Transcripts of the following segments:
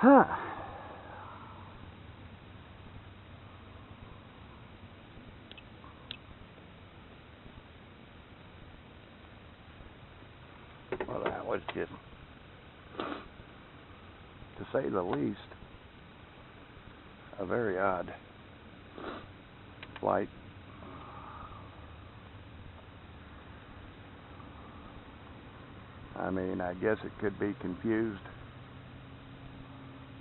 Huh. Well, that was just, to say the least, a very odd flight. I mean, I guess it could be confused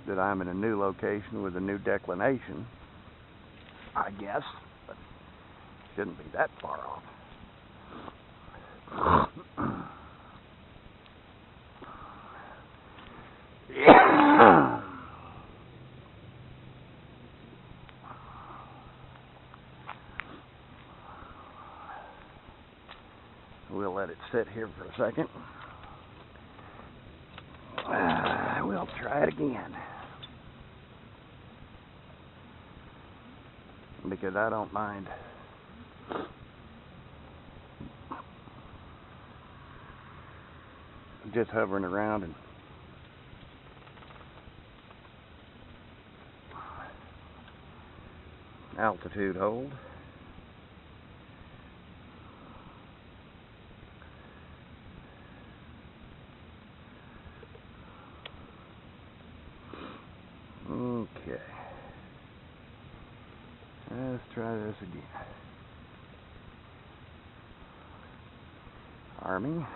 that I'm in a new location with a new declination, I guess, but shouldn't be that far off. We'll let it sit here for a second. We'll try it again. Because I don't mind just hovering around and altitude hold. Okay. Let's try this again. Arming.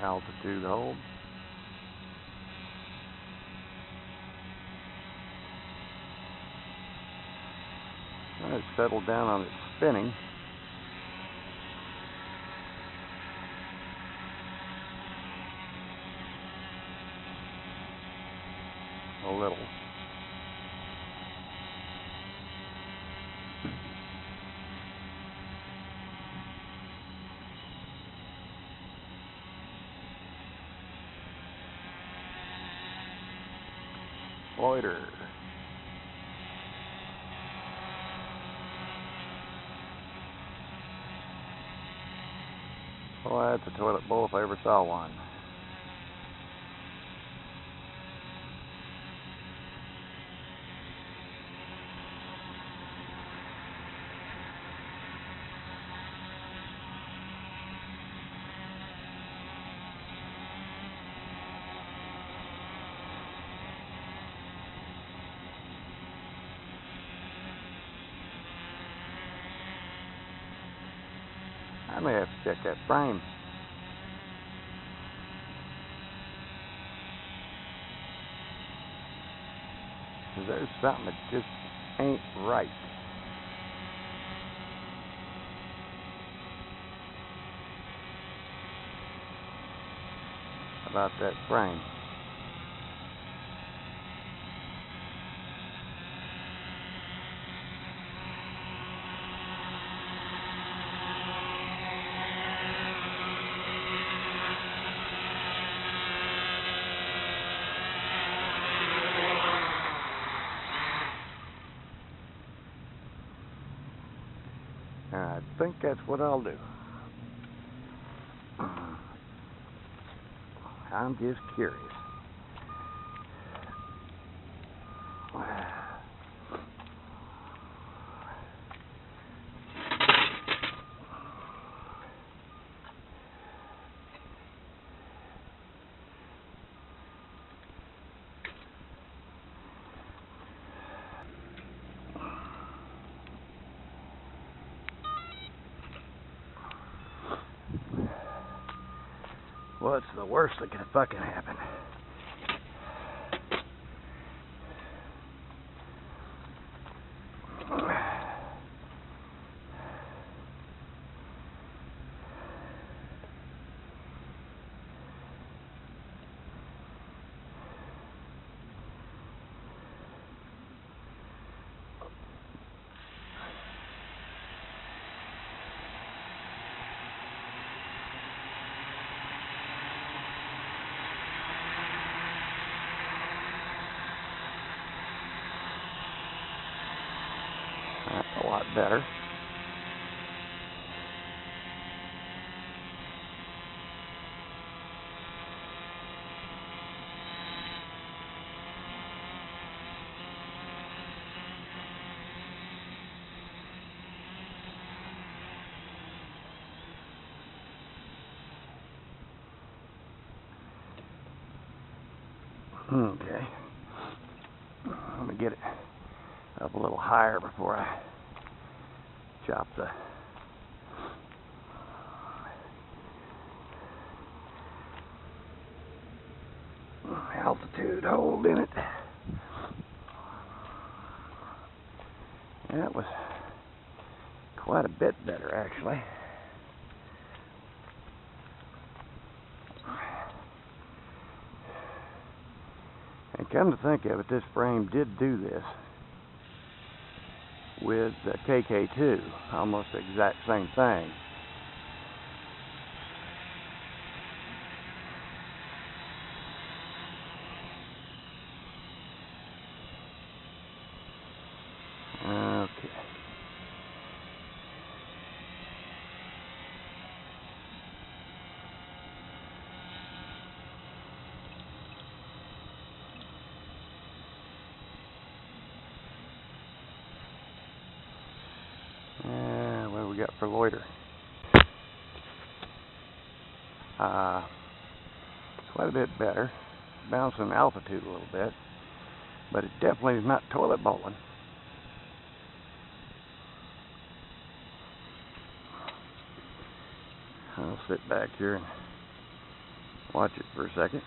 Altitude hold. It's settled down on its spinning. A little. Loiter. Well, that's a toilet bowl if I ever saw one. I may have to check that frame. Because there's something that just ain't right about that frame. I think that's what I'll do. I'm just curious. What's the worst that can fucking happen? lot better. Okay, I'm going to get it up a little higher before I chop the altitude hold in it. That was quite a bit better, actually. And come to think of it, this frame did do this with the KK2, almost the exact same thing. Okay. What do we got for loiter? Quite a bit better. Bouncing altitude a little bit, but it definitely is not toilet bowling. I'll sit back here and watch it for a second.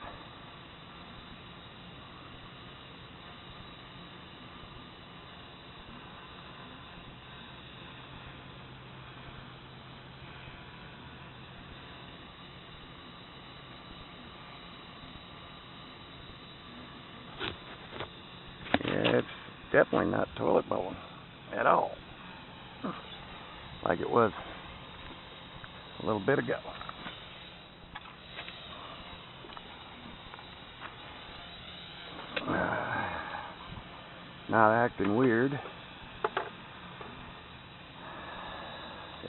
Yeah, it's definitely not toilet bowling at all, like it was a little bit ago. Not acting weird.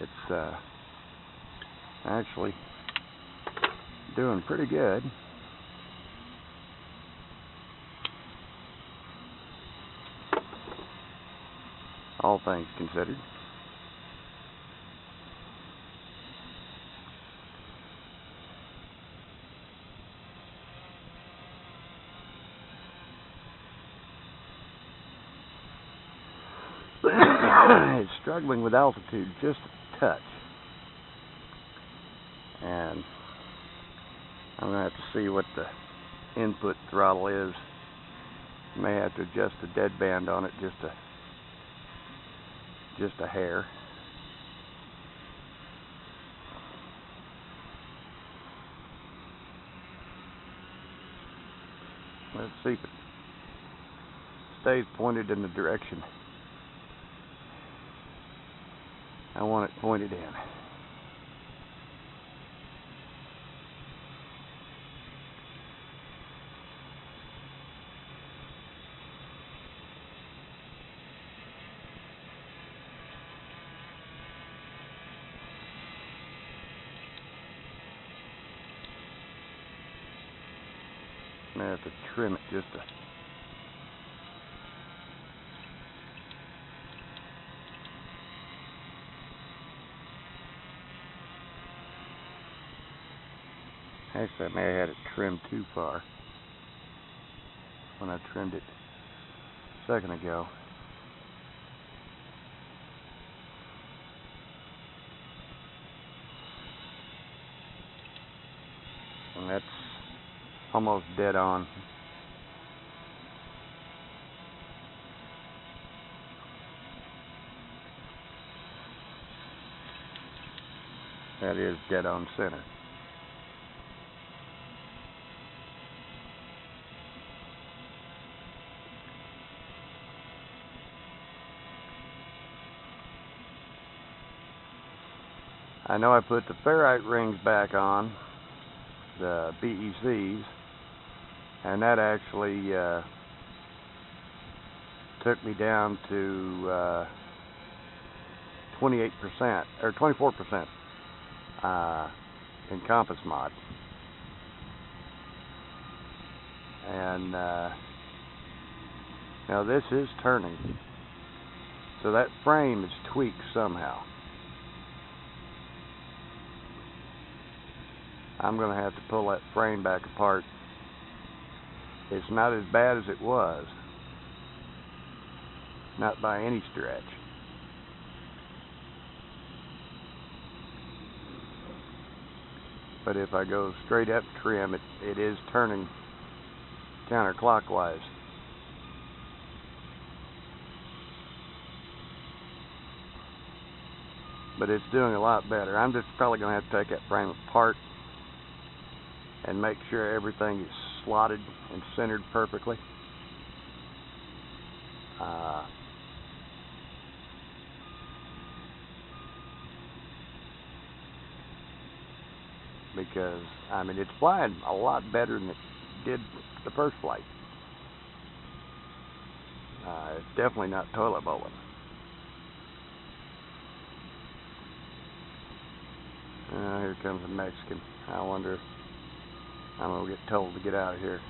It's actually doing pretty good. All things considered. It's struggling with altitude just a touch, and I'm going to have to see what the input throttle is. May have to adjust the deadband on it just a hair. Let's see if it stays pointed in the direction I want it pointed in. I have to trim it just a Actually, I may have had it trimmed too far when I trimmed it a second ago. And that's almost dead on. That is dead on center. I know I put the ferrite rings back on, the BECs, and that actually took me down to 28% or 24% in compass mod. And now this is turning, so that frame is tweaked somehow. I'm going to have to pull that frame back apart. It's not as bad as it was, not by any stretch. But if I go straight up trim, it is turning counterclockwise. But it's doing a lot better. I'm just probably going to have to take that frame apart and make sure everything is slotted and centered perfectly. Because, I mean, it's flying a lot better than it did the first flight. It's definitely not toilet bowling. Here comes a Mexican. I wonder if I'm going to get told to get out of here.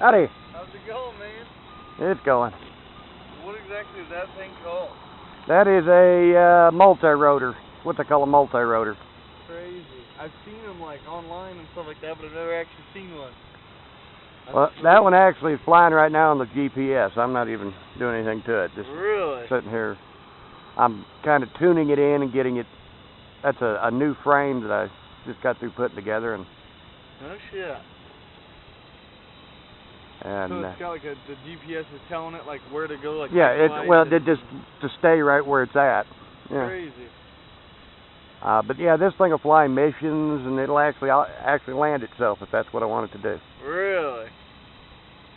Howdy. How's it going, man? It's going. What exactly is that thing called? That is a multi-rotor. What they call a multi-rotor. Crazy. I've seen them like online and stuff like that, but I've never actually seen one. Well, that one actually is flying right now on the GPS. I'm not even doing anything to it. Just really? Sitting here. I'm kind of tuning it in and getting it. That's a new frame that I just got through putting together. And no shit. And, so it's got like the GPS is telling it like where to go, like yeah, it just to stay right where it's at. Yeah. Crazy. But yeah, this thing will fly missions, and it'll actually land itself if that's what I want it to do. Really?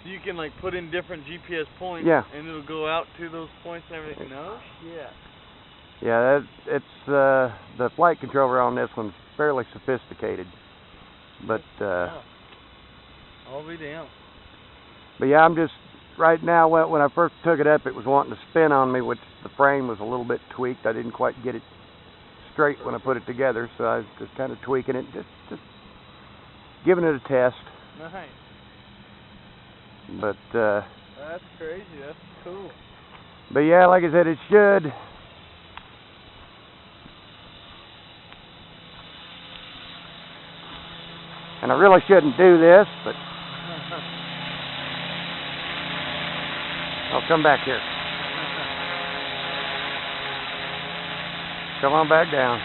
So you can like put in different GPS points, yeah, and it'll go out to those points and everything. No shit. Yeah, it's the flight controller on this one's fairly sophisticated, but I'll be damned. But yeah, I'm just, right now, when I first took it up, it was wanting to spin on me, which the frame was a little bit tweaked. I didn't quite get it straight when I put it together, so I was just kind of tweaking it, just giving it a test. Nice. But, that's crazy, that's cool. But yeah, like I said, it should. And I really shouldn't do this, but I'll come back here. Come on back down.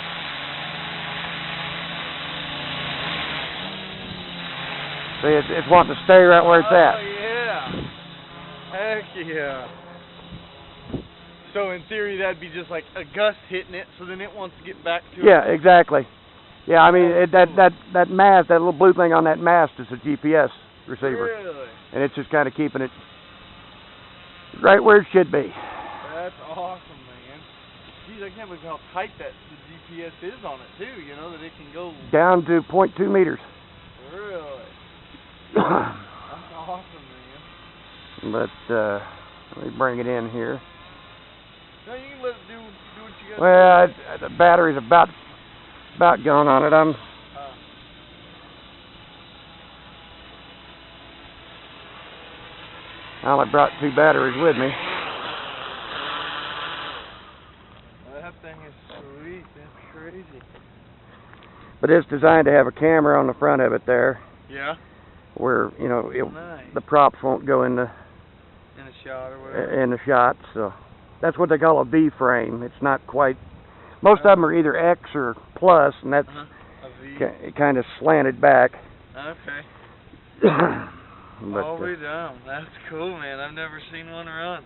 See, it's wanting to stay right where it's at. Oh, yeah. Heck yeah. So in theory, that'd be just like a gust hitting it, so then it wants to get back to it. Yeah, exactly. Yeah, I mean, that mast, that little blue thing on that mast is a GPS receiver. Really? And it's just kind of keeping it right where it should be. That's awesome, man. Geez, I can't believe how tight the GPS is on it, too, you know, that it can go down to 0.2 meters. Really? That's awesome, man. But, let me bring it in here. No, you can let it do what you got to do. Well, the battery's about going on it. I only brought 2 batteries with me. That thing is sweet. That's crazy. But it's designed to have a camera on the front of it there. Yeah. Where, you know, nice. The props won't go in the shot or whatever. In the shot. So that's what they call a V frame. It's not quite Most of them are either X or plus, and that's kind of slanted back. Okay. But, Holy damn, that's cool, man. I've never seen one run.